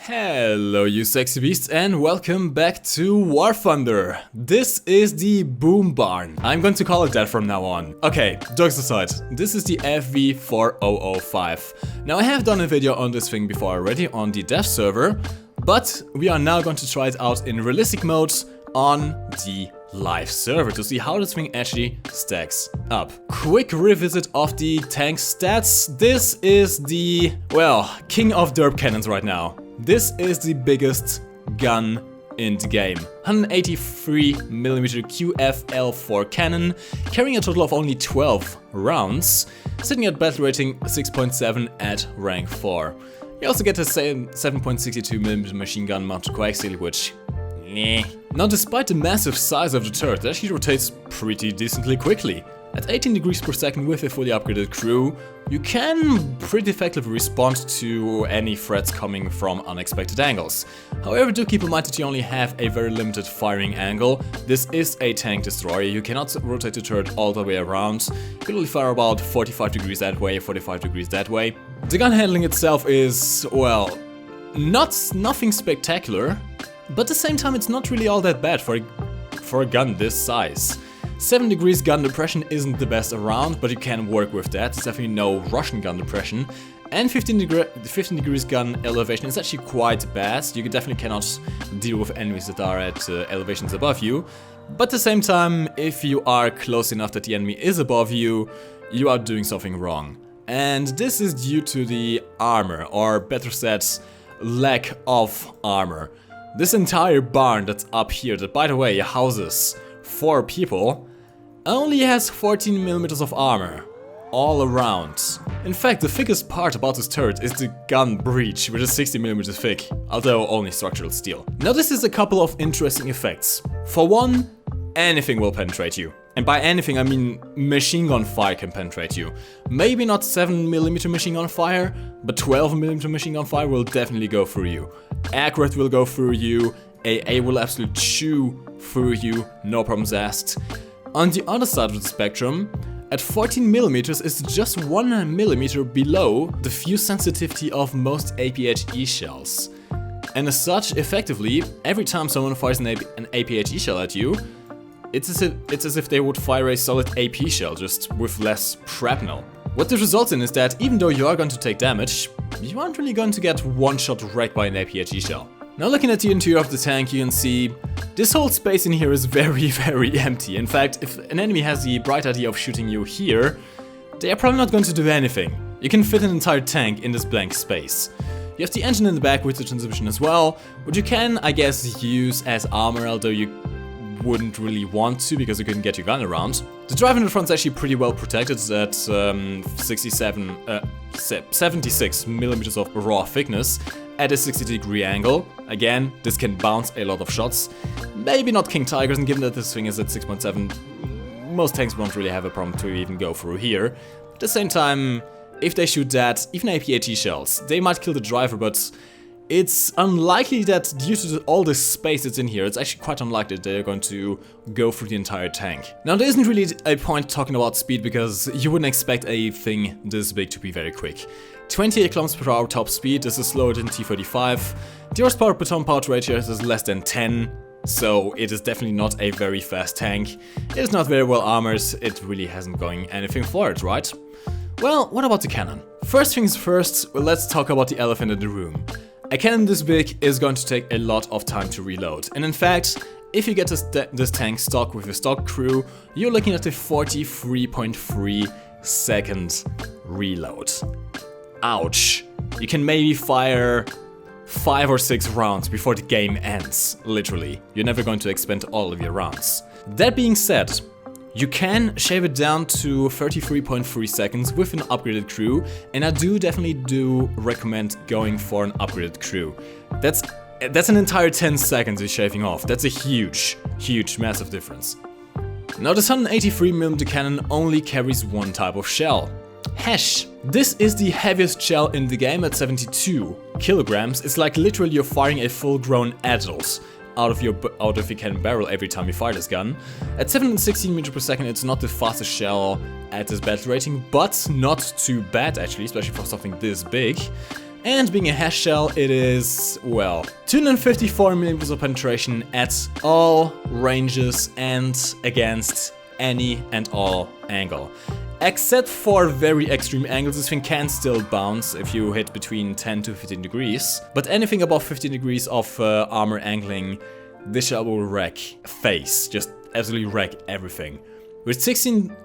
Hello you sexy beasts and welcome back to War Thunder. This is the Boom Barn. I'm going to call it that from now on. Okay, jokes aside, this is the FV4005. Now I have done a video on this thing before already on the dev server, but we are now going to try it out in realistic mode on the live server to see how this thing actually stacks up. Quick revisit of the tank stats. This is the, well, king of derp cannons right now. This is the biggest gun in the game. 183mm QFL4 cannon, carrying a total of only 12 rounds, sitting at battle rating 6.7 at rank 4. You also get a 7.62mm machine gun mounted coaxial, which Now, despite the massive size of the turret, it actually rotates pretty decently quickly. At 18 degrees per second with a fully upgraded crew, you can pretty effectively respond to any threats coming from unexpected angles. However, do keep in mind that you only have a very limited firing angle. This is a tank destroyer, you cannot rotate the turret all the way around. You can only fire about 45 degrees that way, 45 degrees that way. The gun handling itself is, well, nothing spectacular. But at the same time, it's not really all that bad for a gun this size. 7 degrees gun depression isn't the best around, but you can work with that. It's definitely no Russian gun depression. And 15 degrees gun elevation is actually quite bad. You definitely cannot deal with enemies that are at elevations above you. But at the same time, if you are close enough that the enemy is above you, you are doing something wrong. And this is due to the armor, or better said, lack of armor. This entire barn that's up here, that by the way houses 4 people, only has 14mm of armor all around. In fact, the thickest part about this turret is the gun breech, which is 60mm thick, although only structural steel. Now this is a couple of interesting effects. For one, anything will penetrate you. And by anything I mean machine gun fire can penetrate you. Maybe not 7mm machine gun fire, but 12mm machine gun fire will definitely go through you. Accurate will go through you, AA will absolutely chew through you, no problems asked. On the other side of the spectrum, at 14mm is just 1mm below the fuse sensitivity of most APHE shells. And as such, effectively, every time someone fires an APHE shell at you, it's as if they would fire a solid AP shell, just with less shrapnel. What this results in is that even though you are going to take damage, you aren't really going to get one-shot wrecked by an APHE shell. Now looking at the interior of the tank, you can see this whole space in here is very, very empty. In fact, if an enemy has the bright idea of shooting you here, they are probably not going to do anything. You can fit an entire tank in this blank space. You have the engine in the back with the transmission as well, which you can, I guess, use as armor, although you wouldn't really want to because you couldn't get your gun around. The drive in the front is actually pretty well protected at 76mm of raw thickness at a 60-degree angle. Again, this can bounce a lot of shots. Maybe not King Tigers, and given that this thing is at 6.7, most tanks won't really have a problem to even go through here. At the same time, if they shoot that, even APHE shells, they might kill the driver, but it's unlikely that due to all this space that's in here, it's actually quite unlikely that they're going to go through the entire tank. Now there isn't really a point talking about speed because you wouldn't expect a thing this big to be very quick. 28 km/h top speed, this is slower than T35. The horsepower per ton power ratio is less than 10, so it is definitely not a very fast tank. It is not very well armored, it really hasn't going anything for it, right? Well, what about the cannon? First things first, let's talk about the elephant in the room. A cannon this big is going to take a lot of time to reload, and in fact, if you get this tank stock with a stock crew, you're looking at a 43.3 second reload. Ouch. You can maybe fire 5 or 6 rounds before the game ends, literally. You're never going to expend all of your rounds. That being said, you can shave it down to 33.3 seconds with an upgraded crew, and I definitely recommend going for an upgraded crew. That's an entire 10 seconds you're shaving off. That's a huge, massive difference. Now this 183mm cannon only carries one type of shell. HESH. This is the heaviest shell in the game at 72 kilograms. It's like literally you're firing a full-grown adult out of your cannon barrel every time you fire this gun. At 716 meters per second, it's not the fastest shell at this battle rating, but not too bad actually, especially for something this big. And being a HESH shell, it is, well, 254mm of penetration at all ranges and against any and all angle. Except for very extreme angles, this thing can still bounce if you hit between 10 to 15 degrees. But anything above 15 degrees of armor angling, this shell will wreck face, just absolutely wreck everything. With 16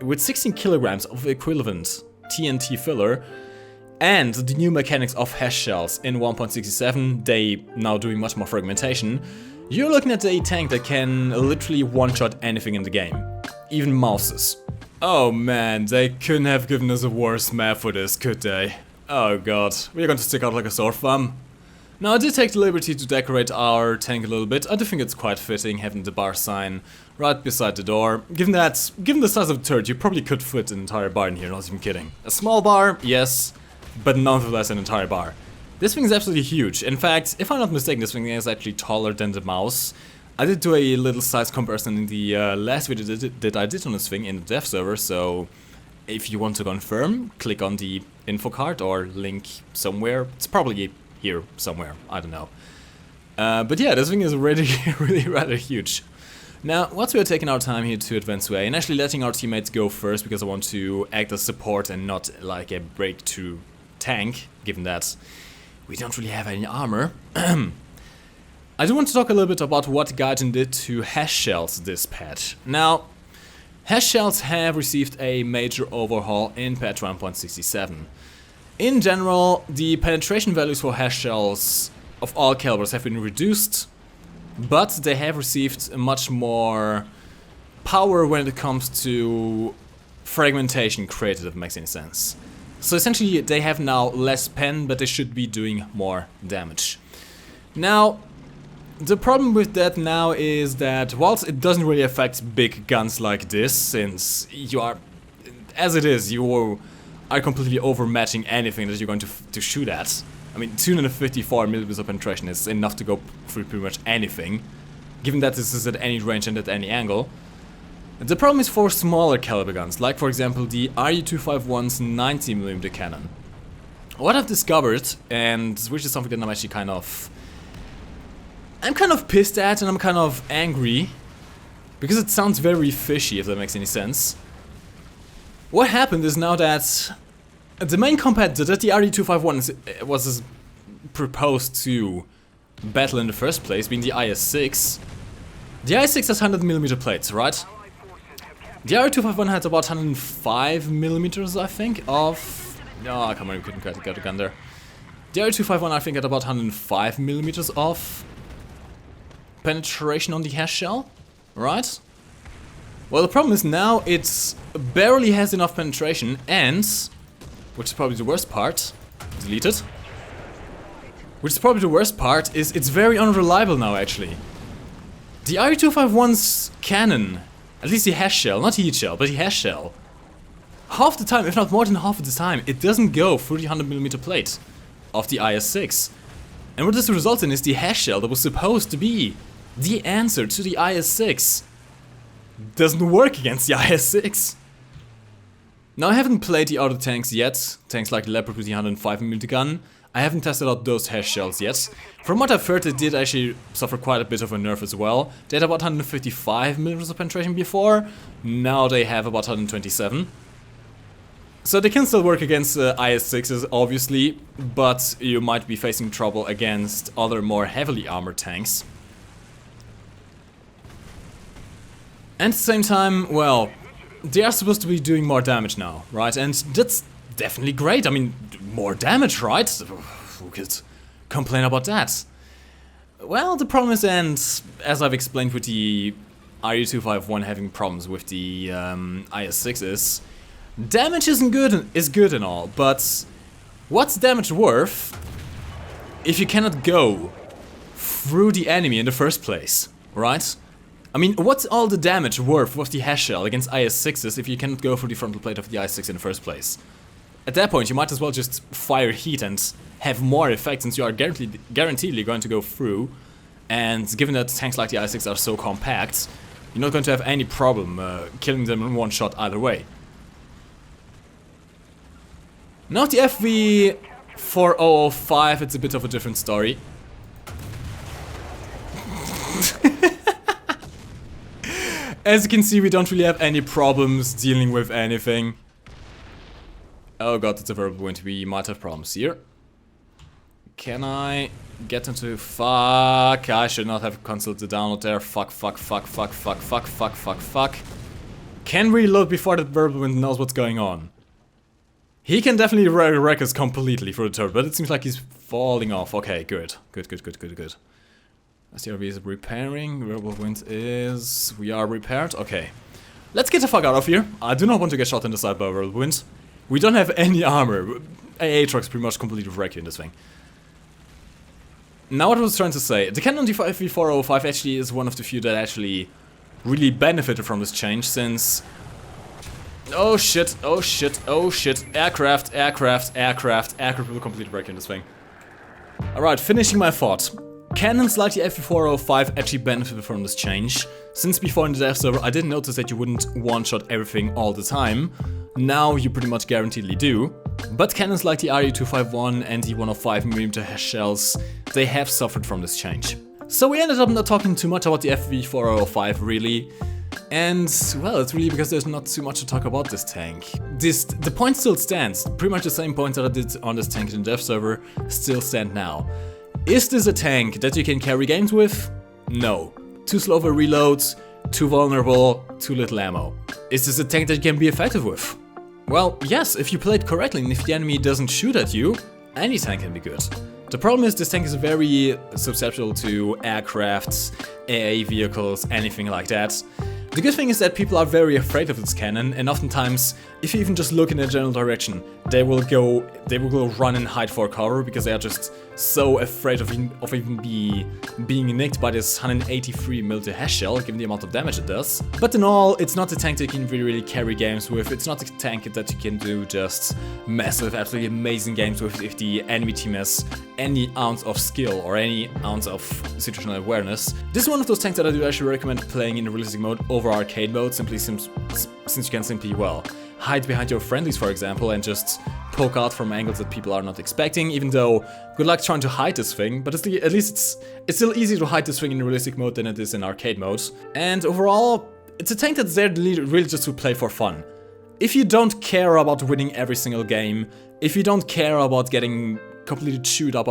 kilograms of equivalent TNT filler, and the new mechanics of HESH shells in 1.67, they now doing much more fragmentation, you're looking at a tank that can literally one-shot anything in the game. Even mouses. Oh man, they couldn't have given us a worse map for this, could they? Oh god, we're going to stick out like a sore thumb. Now I did take the liberty to decorate our tank a little bit. I do think it's quite fitting having the bar sign right beside the door. Given the size of the turret, you probably could fit an entire bar in here, not even kidding. A small bar, yes, but nonetheless an entire bar. This thing is absolutely huge. In fact, if I'm not mistaken, this thing is actually taller than the mouse. I did do a little size comparison in the last video that I did on this thing in the dev server, so if you want to confirm, click on the info card or link somewhere. It's probably here somewhere, I don't know. But yeah, this thing is really, really rather huge. Now, once we are taking our time here to advance away and actually letting our teammates go first, because I want to act as support and not like a breakthrough tank, given that we don't really have any armor. I do want to talk a little bit about what Gaijin did to HESH shells this patch. Now, HESH shells have received a major overhaul in patch 1.67. In general, the penetration values for HESH shells of all calibers have been reduced, but they have received much more power when it comes to fragmentation created, if it makes any sense. So essentially they have now less pen, but they should be doing more damage. Now, the problem with that now is that whilst it doesn't really affect big guns like this, since you are, as it is, you are completely overmatching anything that you're going to shoot at. I mean, 254mm of penetration is enough to go through pretty much anything, given that this is at any range and at any angle. The problem is for smaller caliber guns, like for example the RU-251's 90mm cannon. What I've discovered, and which is something that I'm actually kind of pissed at and I'm kind of angry, because it sounds very fishy, if that makes any sense. What happened is now that the main competitor that the RU-251 was proposed to battle in the first place, being the IS-6. The IS-6 has 100mm plates, right? The RU-251 had about 105mm, I think, of... Oh, come on, we couldn't get a gun there. The RU-251, I think, had about 105mm of penetration on the HESH shell, right? Well, the problem is now it barely has enough penetration, and, which is probably the worst part, delete it. Which is probably the worst part, is it's very unreliable now, actually. The RU-251's cannon, at least the HESH shell, not the heat shell, but the HESH shell, half the time, if not more than half of the time, it doesn't go through the 100mm plate of the IS-6. And what this results in is the HESH shell that was supposed to be the answer to the IS-6 doesn't work against the IS-6. Now, I haven't played the other tanks yet, tanks like Leopard with the 105mm gun. I haven't tested out those HESH shells yet. From what I've heard, they did actually suffer quite a bit of a nerf as well. They had about 155mm of penetration before, now they have about 127. So they can still work against IS-6s, obviously, but you might be facing trouble against other more heavily armored tanks. And at the same time, well, they are supposed to be doing more damage now, right? And that's definitely great. I mean, more damage, right? Who could complain about that? Well, the problem is, and as I've explained with the RU-251 having problems with the IS-6 is, damage is good and all, but what's damage worth if you cannot go through the enemy in the first place, right? I mean, what's all the damage worth with the HESH shell against IS-6s if you cannot go through the frontal plate of the IS-6 in the first place? At that point, you might as well just fire heat and have more effect, since you are guaranteedly going to go through. And given that tanks like the IS-6 are so compact, you're not going to have any problem killing them in one shot either way. Now the FV4005, it's a bit of a different story. As you can see, we don't really have any problems dealing with anything. Oh god, it's a verbal wind. We might have problems here. Can I get into... Fuck, I should not have cancelled the download there. Fuck. Can reload before the verbal wind knows what's going on. He can definitely wreck us completely for the turret, but it seems like he's falling off. Okay, good. STRV is repairing. Verbal wind is... We are repaired. Okay. Let's get the fuck out of here. I do not want to get shot in the side by verbal wind. We don't have any armor. AA trucks pretty much completely wreck you in this thing. Now what I was trying to say. The cannon FV4005 actually is one of the few that actually really benefited from this change, since... Oh shit. Aircraft will completely wreck you in this thing. Alright, finishing my thought. Cannons like the FV4005 actually benefited from this change. Since before in the dev server I didn't notice that you wouldn't one-shot everything all the time. Now you pretty much guaranteedly do. But cannons like the RE251 and the 105mm HESH shells, they have suffered from this change. So we ended up not talking too much about the FV4005 really. And, well, it's really because there's not too much to talk about this tank. The point still stands. Pretty much the same points that I did on this tank in the dev server still stand now. Is this a tank that you can carry games with? No. Too slow for reloads, too vulnerable, too little ammo. Is this a tank that you can be effective with? Well, yes, if you play it correctly and if the enemy doesn't shoot at you, any tank can be good. The problem is this tank is very susceptible to aircrafts, AA vehicles, anything like that. The good thing is that people are very afraid of this cannon, and oftentimes, if you even just look in a general direction, they will go run and hide for cover because they are just so afraid of even being nicked by this 183mm HESH shell, given the amount of damage it does. But in all, it's not a tank that you can really carry games with. It's not a tank that you can do just massive, absolutely amazing games with if the enemy team has any ounce of skill or any ounce of situational awareness. This is one of those tanks that I do actually recommend playing in realistic mode over arcade mode, simply since you can simply, well, hide behind your friendlies, for example, and just poke out from angles that people are not expecting, even though good luck trying to hide this thing, but at least it's still easier to hide this thing in realistic mode than it is in arcade mode. And overall, it's a tank that's there really just to play for fun. If you don't care about winning every single game, if you don't care about getting completely chewed up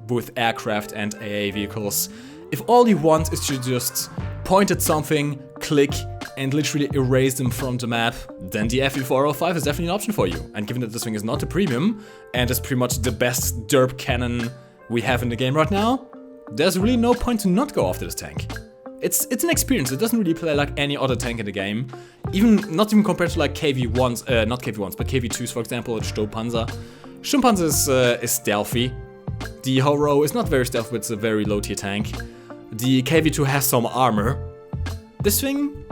with aircraft and AA vehicles, if all you want is to just point at something, click, and literally erase them from the map, then the FV4005 is definitely an option for you. And given that this thing is not a premium, and is pretty much the best derp cannon we have in the game right now, there's really no point to not go after this tank. It's an experience. It doesn't really play like any other tank in the game, not even compared to like KV1s, not KV1s, but KV2s, for example, or Sturmpanzer. Sturmpanzer is stealthy. The Horo is not very stealthy, but it's a very low tier tank. The KV2 has some armor. This thing,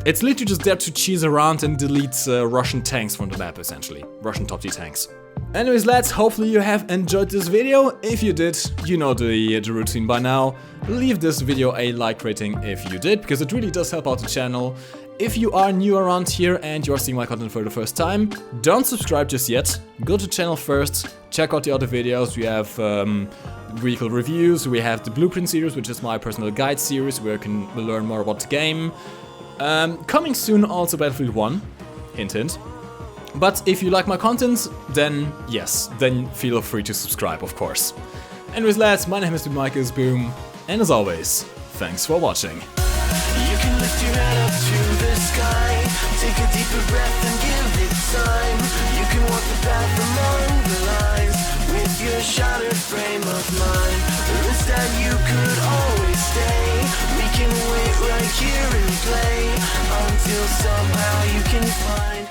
it's literally just there to cheese around and delete Russian tanks from the map, essentially. Russian top tier tanks. Anyways, lads, hopefully you have enjoyed this video. If you did, you know the routine by now. Leave this video a like rating if you did, because it really does help out the channel. If you are new around here and you are seeing my content for the first time, don't subscribe just yet. Go to the channel first, check out the other videos. We have vehicle reviews, we have the Blueprint series, which is my personal guide series, where you can learn more about the game. Coming soon also Battlefield 1, hint hint. But if you like my content, then yes, then feel free to subscribe, of course. Anyways, lads, my name is MikeGoesBoom, and as always, thanks for watching. You can lift your head up to the sky, take a deeper breath and give it time. You can walk the path among the lines, with your shattered frame of mind. Instead you could always stay, we can wait right here and play, until somehow you can find